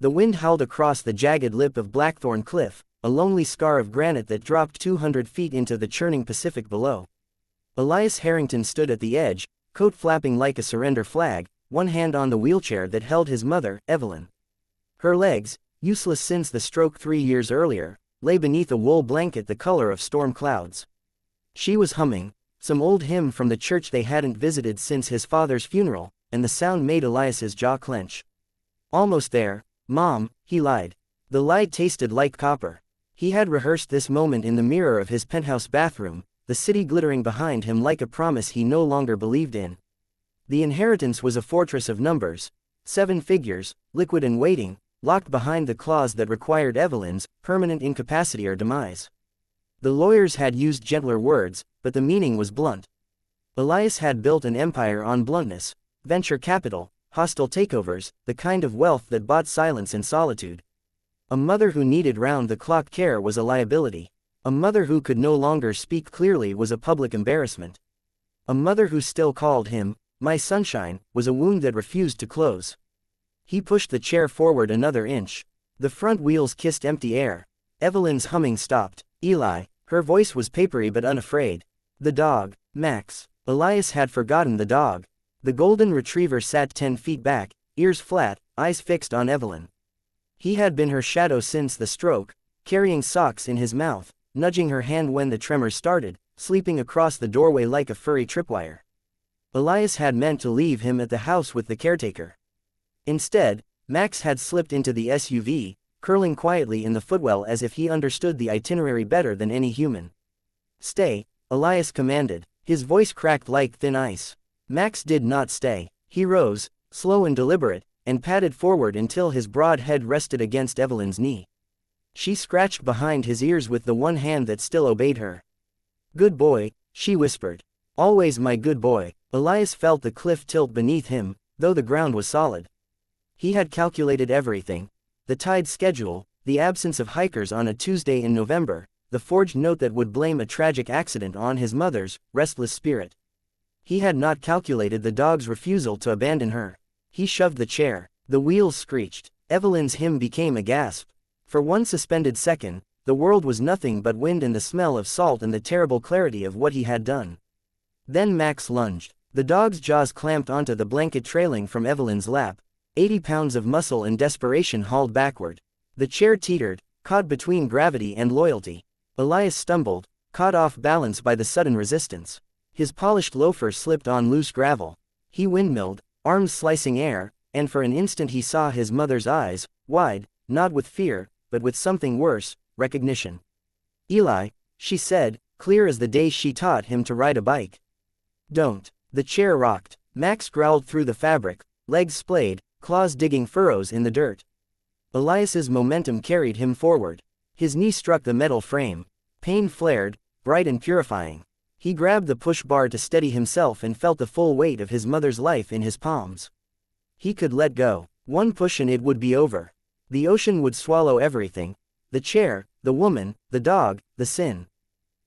The wind howled across the jagged lip of Blackthorn Cliff, a lonely scar of granite that dropped 200 feet into the churning Pacific below. Elias Harrington stood at the edge, coat flapping like a surrender flag, one hand on the wheelchair that held his mother, Evelyn. Her legs, useless since the stroke 3 years earlier, lay beneath a wool blanket the color of storm clouds. She was humming some old hymn from the church they hadn't visited since his father's funeral, and the sound made Elias's jaw clench. "Almost there, Mom," he lied. The lie tasted like copper. He had rehearsed this moment in the mirror of his penthouse bathroom, the city glittering behind him like a promise he no longer believed in. The inheritance was a fortress of numbers, 7 figures, liquid and waiting, locked behind the clause that required Evelyn's permanent incapacity or demise. The lawyers had used gentler words, but the meaning was blunt. Elias had built an empire on bluntness, venture capital, hostile takeovers, the kind of wealth that bought silence and solitude. A mother who needed round-the-clock care was a liability. A mother who could no longer speak clearly was a public embarrassment. A mother who still called him, "my sunshine," was a wound that refused to close. He pushed the chair forward another inch. The front wheels kissed empty air. Evelyn's humming stopped. "Eli," her voice was papery but unafraid. "The dog, Max." Elias had forgotten the dog. The golden retriever sat 10 feet back, ears flat, eyes fixed on Evelyn. He had been her shadow since the stroke, carrying socks in his mouth, nudging her hand when the tremors started, sleeping across the doorway like a furry tripwire. Elias had meant to leave him at the house with the caretaker. Instead, Max had slipped into the SUV, curling quietly in the footwell as if he understood the itinerary better than any human. "Stay," Elias commanded, his voice cracked like thin ice. Max did not stay. He rose, slow and deliberate, and padded forward until his broad head rested against Evelyn's knee. She scratched behind his ears with the one hand that still obeyed her. "Good boy," she whispered. "Always my good boy." Elias felt the cliff tilt beneath him, though the ground was solid. He had calculated everything. The tide schedule, the absence of hikers on a Tuesday in November, the forged note that would blame a tragic accident on his mother's restless spirit. He had not calculated the dog's refusal to abandon her. He shoved the chair. The wheels screeched. Evelyn's hymn became a gasp. For one suspended second, the world was nothing but wind and the smell of salt and the terrible clarity of what he had done. Then Max lunged. The dog's jaws clamped onto the blanket trailing from Evelyn's lap. 80 pounds of muscle in desperation hauled backward. The chair teetered, caught between gravity and loyalty. Elias stumbled, caught off balance by the sudden resistance. His polished loafer slipped on loose gravel. He windmilled, arms slicing air, and for an instant he saw his mother's eyes, wide, not with fear, but with something worse, recognition. "Eli," she said, clear as the day she taught him to ride a bike. "Don't." The chair rocked. Max growled through the fabric, legs splayed, claws digging furrows in the dirt. Elias's momentum carried him forward. His knee struck the metal frame. Pain flared, bright and purifying. He grabbed the push bar to steady himself and felt the full weight of his mother's life in his palms. He could let go. One push and it would be over. The ocean would swallow everything. The chair, the woman, the dog, the sin.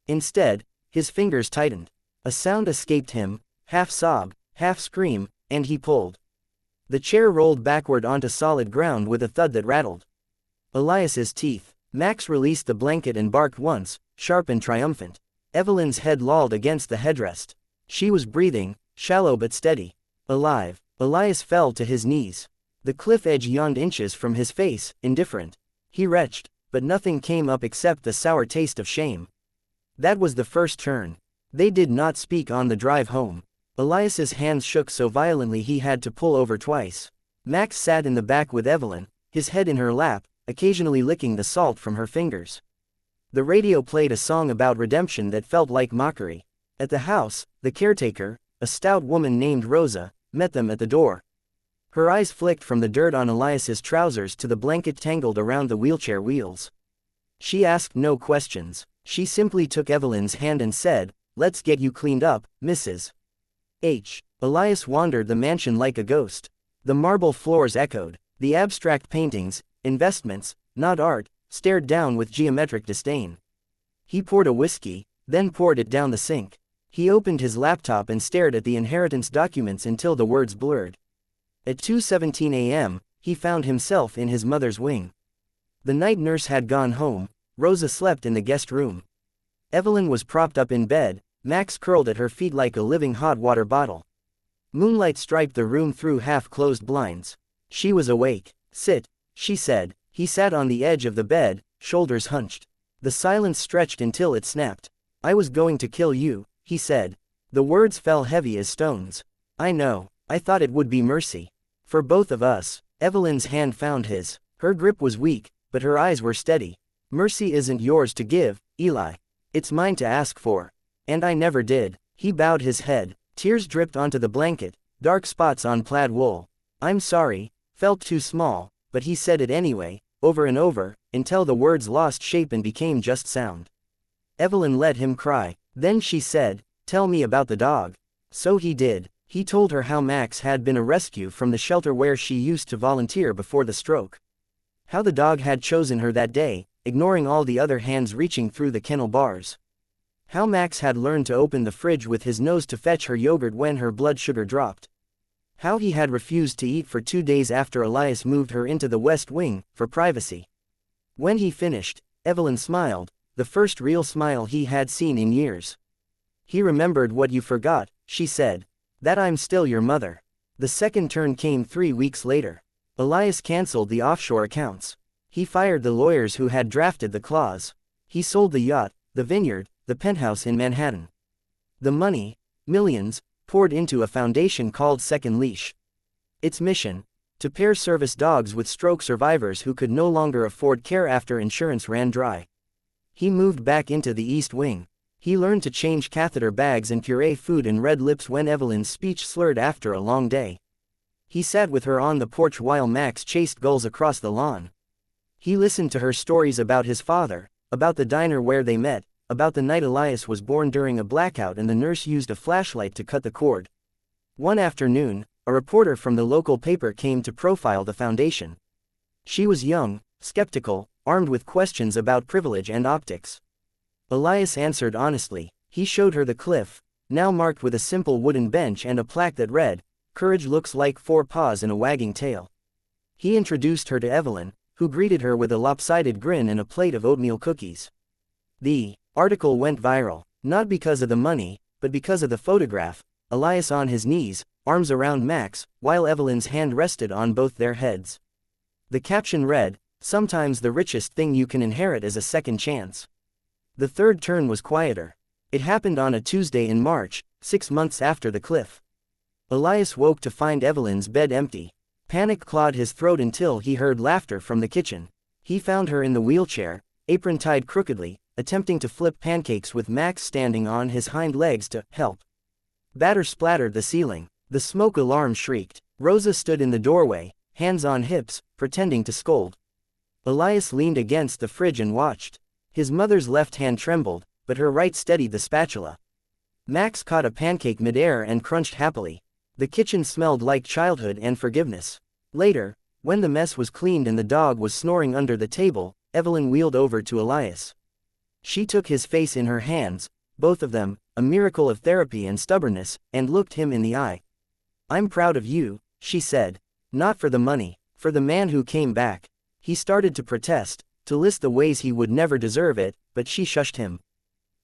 Instead, his fingers tightened. A sound escaped him, half sob, half scream, and he pulled. The chair rolled backward onto solid ground with a thud that rattled Elias's teeth. Max released the blanket and barked once, sharp and triumphant. Evelyn's head lolled against the headrest. She was breathing, shallow but steady. Alive. Elias fell to his knees. The cliff edge yawned inches from his face, indifferent. He retched, but nothing came up except the sour taste of shame. That was the first turn. They did not speak on the drive home. Elias's hands shook so violently he had to pull over twice. Max sat in the back with Evelyn, his head in her lap, occasionally licking the salt from her fingers. The radio played a song about redemption that felt like mockery. At the house, the caretaker, a stout woman named Rosa, met them at the door. Her eyes flicked from the dirt on Elias's trousers to the blanket tangled around the wheelchair wheels. She asked no questions. She simply took Evelyn's hand and said, "Let's get you cleaned up, Mrs. H." Elias wandered the mansion like a ghost. The marble floors echoed. The abstract paintings, investments, not art, stared down with geometric disdain. He poured a whiskey, then poured it down the sink. He opened his laptop and stared at the inheritance documents until the words blurred. At 2:17 a.m., he found himself in his mother's wing. The night nurse had gone home, Rosa slept in the guest room. Evelyn was propped up in bed, Max curled at her feet like a living hot water bottle. Moonlight striped the room through half-closed blinds. She was awake. "Sit," she said. He sat on the edge of the bed, shoulders hunched. The silence stretched until it snapped. "I was going to kill you," he said. The words fell heavy as stones. "I know. I thought it would be mercy. For both of us." Evelyn's hand found his. Her grip was weak, but her eyes were steady. "Mercy isn't yours to give, Eli. It's mine to ask for. And I never did." He bowed his head. Tears dripped onto the blanket, dark spots on plaid wool. "I'm sorry," felt too small, but he said it anyway, over and over, until the words lost shape and became just sound. Evelyn let him cry. Then she said, "Tell me about the dog." So he did. He told her how Max had been a rescue from the shelter where she used to volunteer before the stroke. How the dog had chosen her that day, ignoring all the other hands reaching through the kennel bars. How Max had learned to open the fridge with his nose to fetch her yogurt when her blood sugar dropped. How he had refused to eat for 2 days after Elias moved her into the West Wing, for privacy. When he finished, Evelyn smiled, the first real smile he had seen in years. "He remembered what you forgot," she said. "That I'm still your mother." The second turn came 3 weeks later. Elias canceled the offshore accounts. He fired the lawyers who had drafted the clause. He sold the yacht, the vineyard, the penthouse in Manhattan. The money, millions, poured into a foundation called Second Leash. Its mission: to pair service dogs with stroke survivors who could no longer afford care after insurance ran dry. He moved back into the East Wing. He learned to change catheter bags and puree food and read lips when Evelyn's speech slurred after a long day. He sat with her on the porch while Max chased gulls across the lawn. He listened to her stories about his father, about the diner where they met, about the night Elias was born during a blackout and the nurse used a flashlight to cut the cord. One afternoon, a reporter from the local paper came to profile the foundation. She was young, skeptical, armed with questions about privilege and optics. Elias answered honestly. He showed her the cliff, now marked with a simple wooden bench and a plaque that read, "Courage looks like 4 paws and a wagging tail." He introduced her to Evelyn, who greeted her with a lopsided grin and a plate of oatmeal cookies. The article went viral, not because of the money, but because of the photograph, Elias on his knees, arms around Max, while Evelyn's hand rested on both their heads. The caption read, "Sometimes the richest thing you can inherit is a second chance." The third turn was quieter. It happened on a Tuesday in March, 6 months after the cliff. Elias woke to find Evelyn's bed empty. Panic clawed his throat until he heard laughter from the kitchen. He found her in the wheelchair, apron tied crookedly, attempting to flip pancakes with Max standing on his hind legs to help. Batter splattered the ceiling. The smoke alarm shrieked. Rosa stood in the doorway, hands on hips, pretending to scold. Elias leaned against the fridge and watched. His mother's left hand trembled, but her right steadied the spatula. Max caught a pancake midair and crunched happily. The kitchen smelled like childhood and forgiveness. Later, when the mess was cleaned and the dog was snoring under the table, Evelyn wheeled over to Elias. She took his face in her hands, both of them, a miracle of therapy and stubbornness, and looked him in the eye. "I'm proud of you," she said. "Not for the money, for the man who came back." He started to protest, to list the ways he would never deserve it, but she shushed him.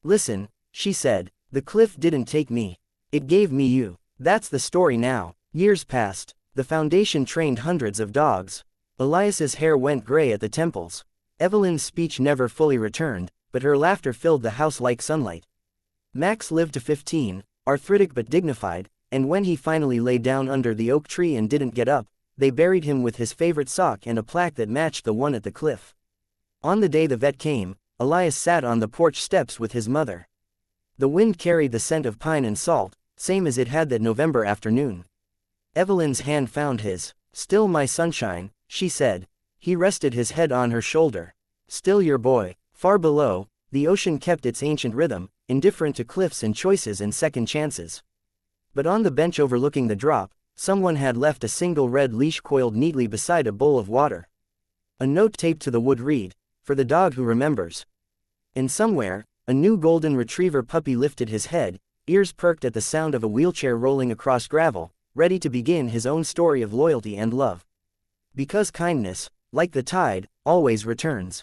"Listen," she said, "the cliff didn't take me. It gave me you. That's the story now." Years passed. The foundation trained hundreds of dogs. Elias's hair went gray at the temples. Evelyn's speech never fully returned, but her laughter filled the house like sunlight. Max lived to 15, arthritic but dignified, and when he finally lay down under the oak tree and didn't get up, they buried him with his favorite sock and a plaque that matched the one at the cliff. On the day the vet came, Elias sat on the porch steps with his mother. The wind carried the scent of pine and salt, same as it had that November afternoon. Evelyn's hand found his. "Still my sunshine," she said. He rested his head on her shoulder. "Still your boy." Far below, the ocean kept its ancient rhythm, indifferent to cliffs and choices and second chances. But on the bench overlooking the drop, someone had left a single red leash coiled neatly beside a bowl of water. A note taped to the wood read, "For the dog who remembers." And somewhere, a new golden retriever puppy lifted his head, ears perked at the sound of a wheelchair rolling across gravel, ready to begin his own story of loyalty and love. Because kindness, like the tide, always returns.